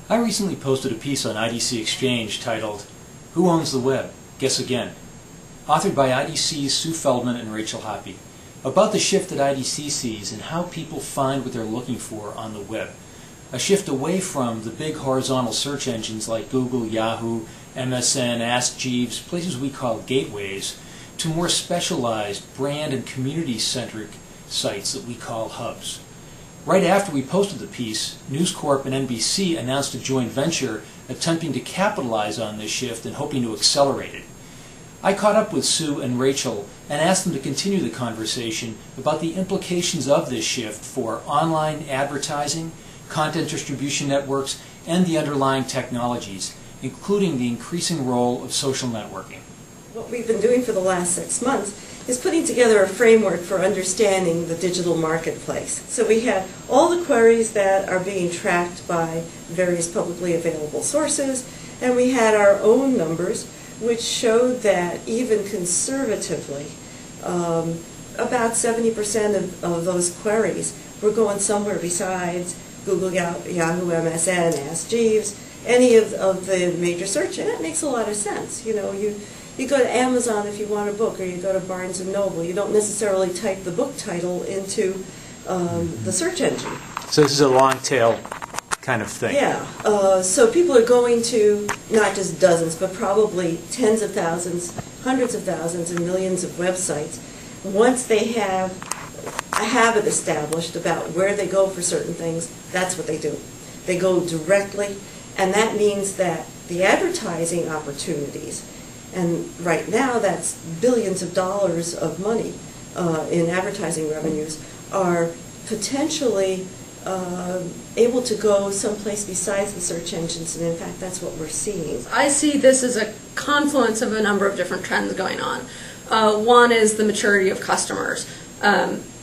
I recently posted a piece on IDC Exchange titled, "Who Owns the Web? Guess Again," authored by IDC's Sue Feldman and Rachel Happe, about the shift that IDC sees in how people find what they're looking for on the web. A shift away from the big horizontal search engines like Google, Yahoo, MSN, Ask Jeeves, places we call gateways, to more specialized brand and community-centric sites that we call hubs. Right after we posted the piece, News Corp and NBC announced a joint venture attempting to capitalize on this shift and hoping to accelerate it. I caught up with Sue and Rachel and asked them to continue the conversation about the implications of this shift for online advertising, content distribution networks, and the underlying technologies, including the increasing role of social networking. What we've been doing for the last 6 months is putting together a framework for understanding the digital marketplace. So we have all the queries that are being tracked by various publicly available sources, and we had our own numbers which showed that even conservatively, about 70% of those queries were going somewhere besides Google, Yahoo, MSN, Ask Jeeves, any of the major search, and that makes a lot of sense. You know, you go to Amazon if you want a book, or you go to Barnes & Noble. You don't necessarily type the book title into the search engine. So this is a long tail kind of thing. Yeah. So people are going to not just dozens, but probably tens of thousands, hundreds of thousands, and millions of websites. Once they have a habit established about where they go for certain things, that's what they do. They go directly, and that means that the advertising opportunities, and right now that's billions of dollars of money in advertising revenues, are potentially able to go someplace besides the search engines, and in fact that's what we're seeing. I see this as a confluence of a number of different trends going on. One is the maturity of customers.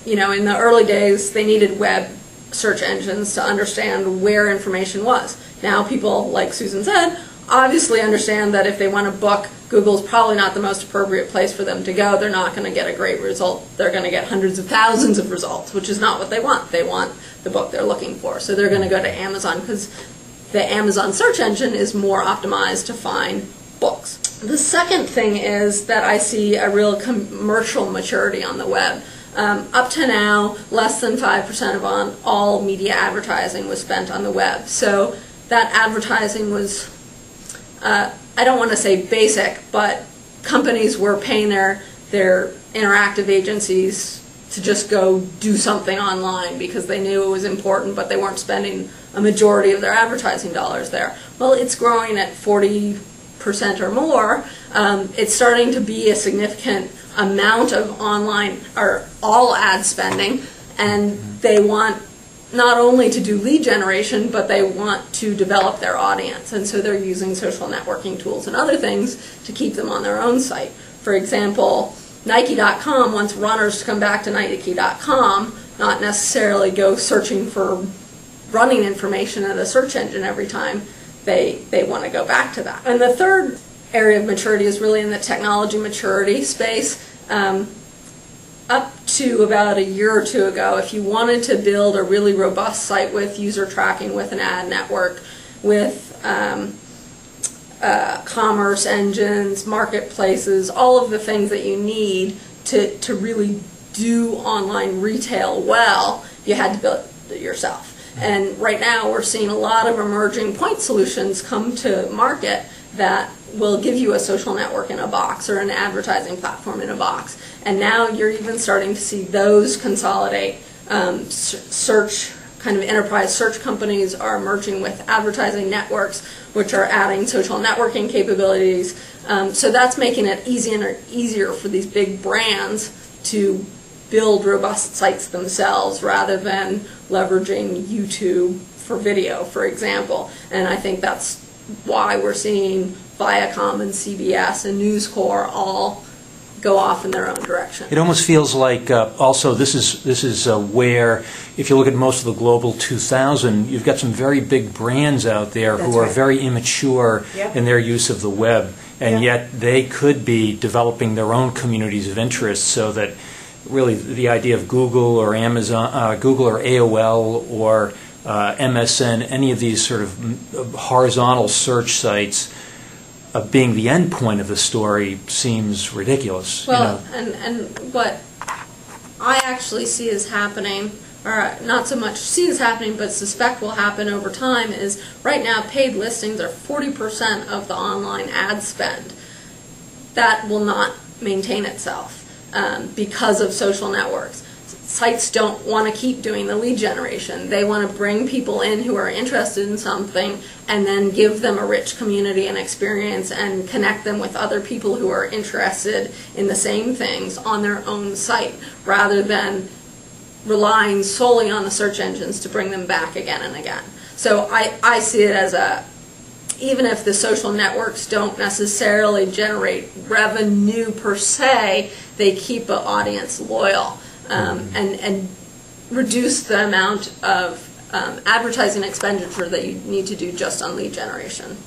You know, in the early days they needed web search engines to understand where information was. Now people, like Susan said, obviously understand that if they want a book, Google's probably not the most appropriate place for them to go. They're not going to get a great result. They're going to get hundreds of thousands of results, which is not what they want. They want the book they're looking for. So they're going to go to Amazon because the Amazon search engine is more optimized to find books. The second thing is that I see a real commercial maturity on the web. Up to now, less than 5% of all media advertising was spent on the web. So that advertising was, I don't want to say basic, but companies were paying their interactive agencies to just go do something online because they knew it was important, but they weren't spending a majority of their advertising dollars there. Well, it's growing at 40% or more. It's starting to be a significant amount of online or all ad spending, and they want not only to do lead generation, but they want to develop their audience, and so they're using social networking tools and other things to keep them on their own site. For example, Nike.com wants runners to come back to Nike.com, not necessarily go searching for running information at a search engine every time they want to go back to that. And the third area of maturity is really in the technology maturity space. Up to about a year or two ago, if you wanted to build a really robust site with user tracking, with an ad network, with commerce engines, marketplaces, all of the things that you need to really do online retail well, you had to build it yourself. And right now we're seeing a lot of emerging point solutions come to market that will give you a social network in a box or an advertising platform in a box. And now you're even starting to see those consolidate. Search, kind of enterprise search companies are emerging with advertising networks which are adding social networking capabilities. So that's making it easier for these big brands to build robust sites themselves rather than leveraging YouTube for video, for example. And I think that's why we're seeing Viacom and CBS and News Corp all go off in their own direction. It almost feels like also this is where, if you look at most of the Global 2000, you've got some very big brands out there who are very immature in their use of the web, and yet they could be developing their own communities of interest, so that really the idea of Google or Amazon, Google or AOL or MSN, any of these sort of horizontal search sites being the end point of the story seems ridiculous. Well, and what I actually see is happening, or not so much see is happening, but suspect will happen over time, is right now paid listings are 40% of the online ad spend. That will not maintain itself because of social networks. Sites don't want to keep doing the lead generation. They want to bring people in who are interested in something and then give them a rich community and experience and connect them with other people who are interested in the same things on their own site, rather than relying solely on the search engines to bring them back again and again. So I see it as even if the social networks don't necessarily generate revenue per se, they keep an audience loyal. And reduce the amount of advertising expenditure that you need to do just on lead generation.